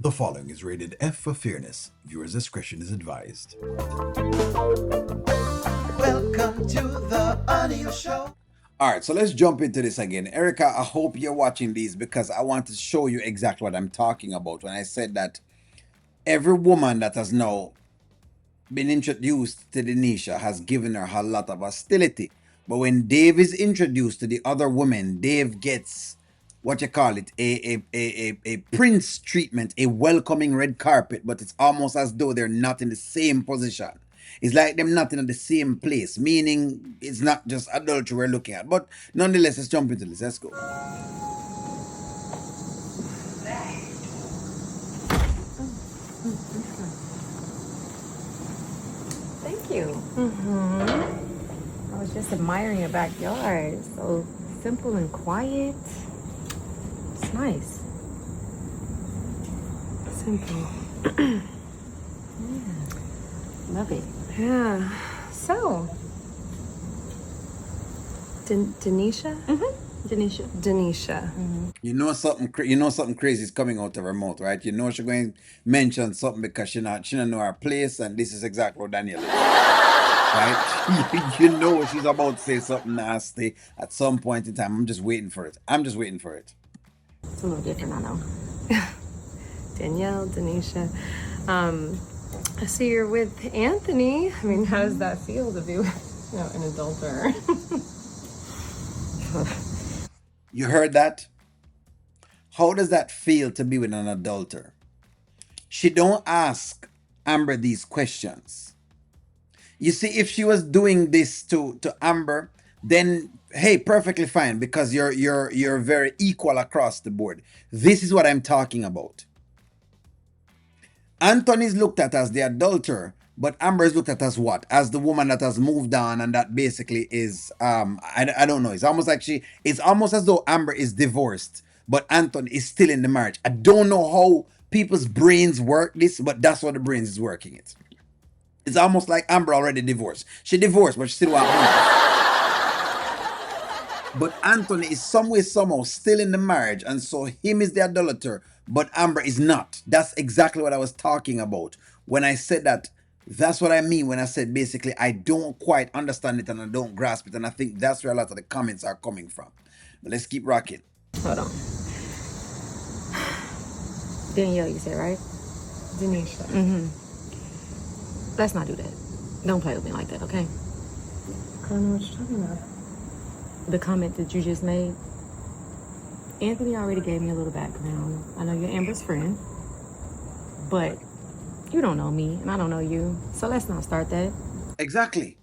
The following is rated F for fairness. Viewers' discretion is advised. Welcome to the audio show. All right, so let's jump into this again. Erica, I hope you're watching these because I want to show you exactly what I'm talking about when I said that every woman that has now been introduced to Denisha has given her a lot of hostility. But when Dave is introduced to the other women, Dave gets what you call it, a prince treatment, a welcoming red carpet, but it's almost as though they're not in the same position. It's like them not in the same place, meaning it's not just adultery we're looking at. But nonetheless, let's jump into this. Let's go. Thank you. I was just admiring your backyard. So simple and quiet. It's nice. Simple. Yeah. Love it. Yeah. So, Denisha? Denisha. Denisha. You know something crazy is coming out of her mouth, right? You know she's going to mention something because she don't know her place, and this is exactly what Danielle is. Right? You know she's about to say something nasty at some point in time. I'm just waiting for it. It's a little different, I know. Danielle, Denisha. I see you're with Anthony. I mean, how does that feel to be with, an adulterer? You heard that? How does that feel to be with an adulterer? She don't ask Amber these questions. You see, if she was doing this to Amber, then hey, perfectly fine, because you're very equal across the board. This is what I'm talking about. Anthony's looked at as the adulterer, but Amber is looked at as what? As the woman that has moved on, and that basically is I don't know. It's almost as though Amber is divorced, but Anthony is still in the marriage. I don't know how people's brains work this, but that's what the brains is working it. It's almost like Amber already divorced. She divorced, but she still wants money. But Anthony is some way, somehow still in the marriage, and so him is the adulterer, but Amber is not. That's exactly what I was talking about when I said that. That's what I mean when I said basically I don't quite understand it and I don't grasp it, and I think that's where a lot of the comments are coming from. But let's keep rocking. Hold on. Danielle, you said, right? Denisha. Let's not do that. Don't play with me like that, okay? I don't know what you're talking about. The comment that you just made, Anthony already gave me a little background. I know you're Amber's friend, but you don't know me and I don't know you. So let's not start that. Exactly.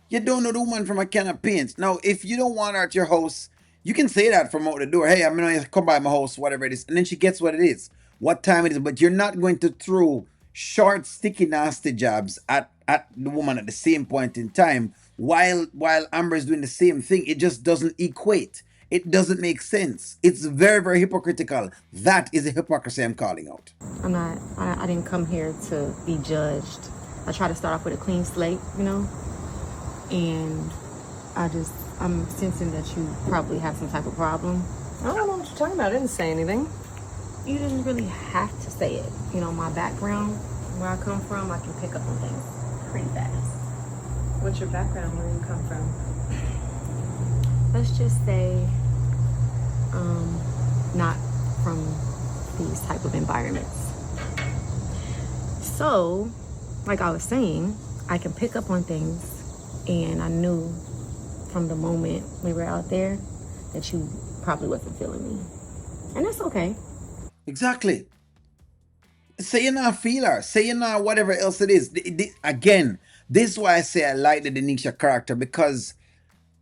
You don't know the woman from a can of paint. Now, if you don't want her at your house, you can say that from out the door. Hey, I'm going to come by my house, whatever it is. And then she gets what it is, what time it is. But you're not going to throw short, sticky, nasty jabs at the woman at the same point in time while Amber is doing the same thing. It just doesn't equate. It doesn't make sense. It's very, very hypocritical. That is a hypocrisy I'm calling out. I didn't come here to be judged. I try to start off with a clean slate, and I'm sensing that you probably have some type of problem. I don't know what you're talking about. I didn't say anything. You didn't really have to say it. My background, where I come from, I can pick up on things pretty fast. What's your background? Where do you come from? Let's just say, not from these type of environments. So, like I was saying, I can pick up on things, and I knew from the moment we were out there that you probably wasn't feeling me. And that's okay. Exactly. Say you're not feel her. Say you're not whatever else it is. Again, this is why I say I like the Denisha character, because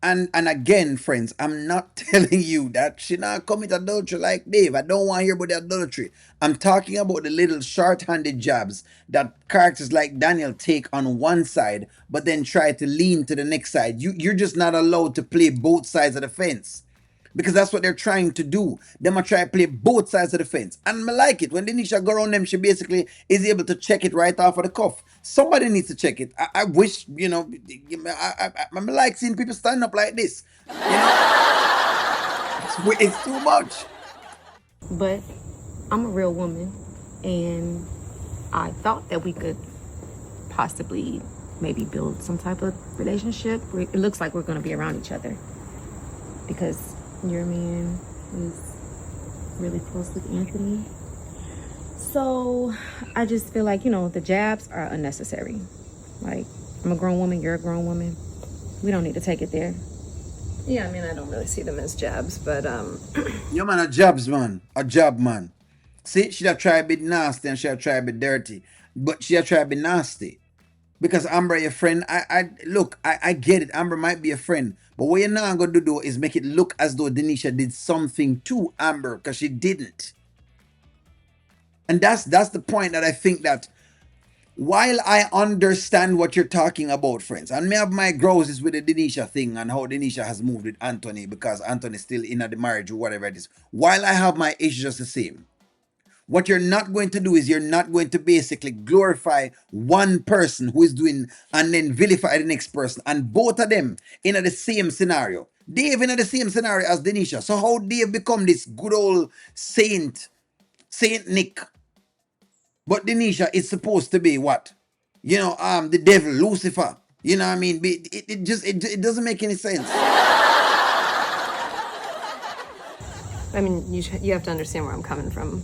and again, friends, I'm not telling you that she not commit adultery like Dave. I don't want to hear about the adultery. I'm talking about the little short-handed jabs that characters like Daniel take on one side, but then try to lean to the next side. You're just not allowed to play both sides of the fence, because that's what they're trying to do. Them are trying to play both sides of the fence. And I like it. When Denisha go around them, she basically is able to check it right off of the cuff. Somebody needs to check it. I wish, I like seeing people stand up like this. It's too much. But I'm a real woman, and I thought that we could possibly maybe build some type of relationship. It looks like we're going to be around each other because your man is really close with Anthony. So I just feel like, the jabs are unnecessary. Like, I'm a grown woman, you're a grown woman. We don't need to take it there. Yeah, I mean, I don't really see them as jabs, but Your man a jobs man, a job man. See, she'd have tried to be nasty and she'd have tried to be dirty, but she'd have tried to be nasty. Because Amber, your friend, I get it. Amber might be a friend, but what you're not going to do is make it look as though Denisha did something to Amber, because she didn't. And that's the point that I think that while I understand what you're talking about, friends, and may have my growls with the Denisha thing and how Denisha has moved with Anthony because Anthony's still in the marriage or whatever it is, while I have my issues just the same, what you're not going to do is you're not going to basically glorify one person who is doing and then vilify the next person, and both of them in the same scenario. Dave in the same scenario as Denisha. So how Dave become this good old Saint Nick, but Denisha is supposed to be what? The devil, Lucifer. You know what I mean? It doesn't make any sense. I mean, you have to understand where I'm coming from.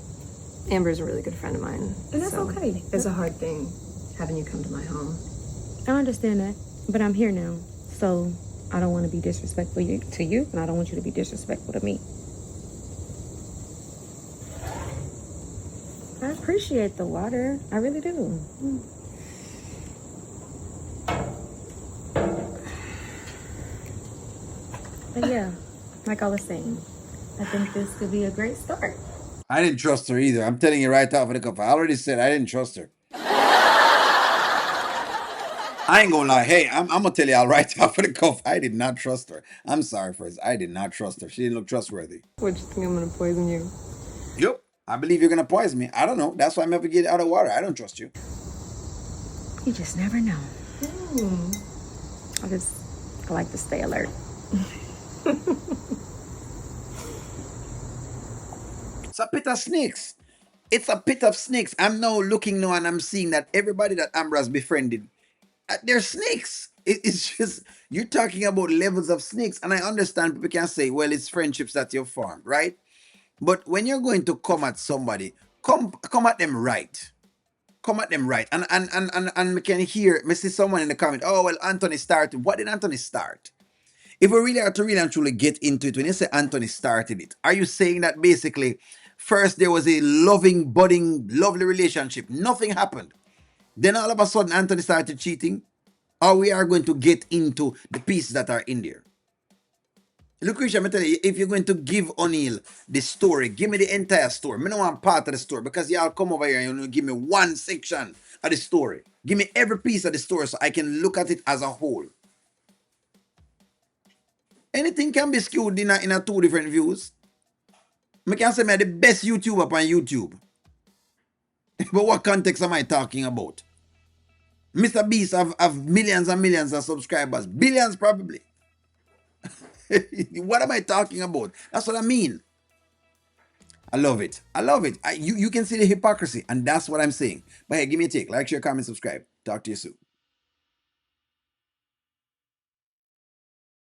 Amber's a really good friend of mine. And that's okay. It's a hard thing having you come to my home. I understand that, but I'm here now. So I don't want to be disrespectful to you, and I don't want you to be disrespectful to me. I appreciate the water. I really do. But yeah, like I was saying, I think this could be a great start. I didn't trust her either. I'm telling you right off of the cuff. I already said I didn't trust her. I ain't gonna lie. Hey, I'm gonna tell you all right off of the cuff. I did not trust her. I'm sorry, friends. I did not trust her. She didn't look trustworthy. What, you think I'm gonna poison you? Yep. I believe you're gonna poison me. I don't know. That's why I'm ever get out of water. I don't trust you. You just never know. I like to stay alert. It's a pit of snakes. It's a pit of snakes. I'm now looking now and I'm seeing that everybody that Amber has befriended, they're snakes. It's just, you're talking about levels of snakes. And I understand people can say, well, it's friendships that you've formed, right? But when you're going to come at somebody, come at them right. Come at them right. And we can hear, me see someone in the comment, oh, well, Anthony started. What did Anthony start? If we really are to really and truly get into it, when you say Anthony started it, are you saying that basically first there was a loving, budding, lovely relationship, nothing happened, then all of a sudden Anthony started cheating? Or we are going to get into the pieces that are in there? Lucretia, I'm telling you, if you're going to give O'Neill the story, give me the entire story. I don't want part of the story, because y'all come over here and you give me one section of the story. Give me every piece of the story so I can look at it as a whole. Anything can be skewed in a two different views. I can say I'm the best YouTuber on YouTube. But what context am I talking about? Mr. Beast have millions and millions of subscribers. Billions probably. What am I talking about? That's what I mean. I love it. I love it. You can see the hypocrisy, and that's what I'm saying. But hey, give me a take. Like, share, comment, subscribe. Talk to you soon.